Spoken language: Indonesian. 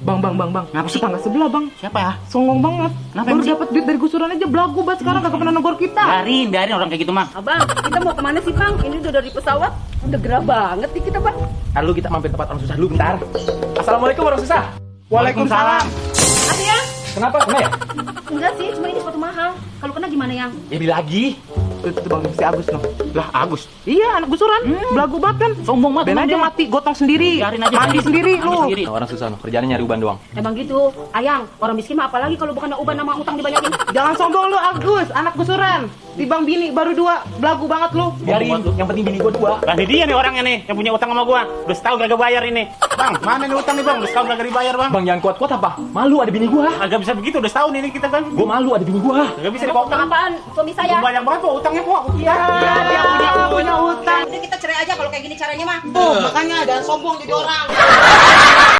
Bang. Ngapa sih? Tetangga sebelah, Bang. Siapa ya? Songong banget. Kenapa Baru emang sih? dapat duit dari gusuran aja belagu banget sekarang kagak pernah negor kita. Biarin orang kayak gitu mah. Abang, kita mau kemana sih bang? Ini udah dari pesawat, udah gerah banget nih kita bang. Lalu kita mampir tempat orang susah dulu bentar. Assalamualaikum orang susah. Waalaikumsalam. Ada ya? Kenapa? Kena ya? Enggak sih, cuma ini sepatu mahal. Kalau kena gimana yang? Ya beli lagi. Itu Bang, si Agus noh. Lah Agus. Iya, anak gusuran. Belagu banget kan. Sombong banget Ben emang aja dia. mati, gotong sendiri. Biarin aja. Mandi sendiri Mandi lu. sendiri. Nah, orang susah noh. Kerjaannya nyari uban doang. Emang gitu, Ayang, orang miskin mah apalagi kalau bukan uban sama utang dibanyakin. Jangan sombong lu, Agus, anak gusuran. Tibang bini baru 2, belagu banget lu. Biarin. Yang penting bini gua 2. Lah ini dia nih orangnya nih yang punya utang sama gua. Udah setahun kagak bayar ini. Bang, mana nih utang nih bang? Udah setahun kagak dibayar bang. Bang, jangan kuat-kuat apa? Malu ada bini gua. Agak bisa begitu udah setahun ini kita kan. Gua malu ada bini gua. Gak bisa Utang dipotong. apaan? Suami saya. Banyak banget kok utangnya kok. Iya, dia punya utang. Udah kita cerai aja kalau kayak gini caranya mah. Tuh, makanya jangan sombong jadi orang.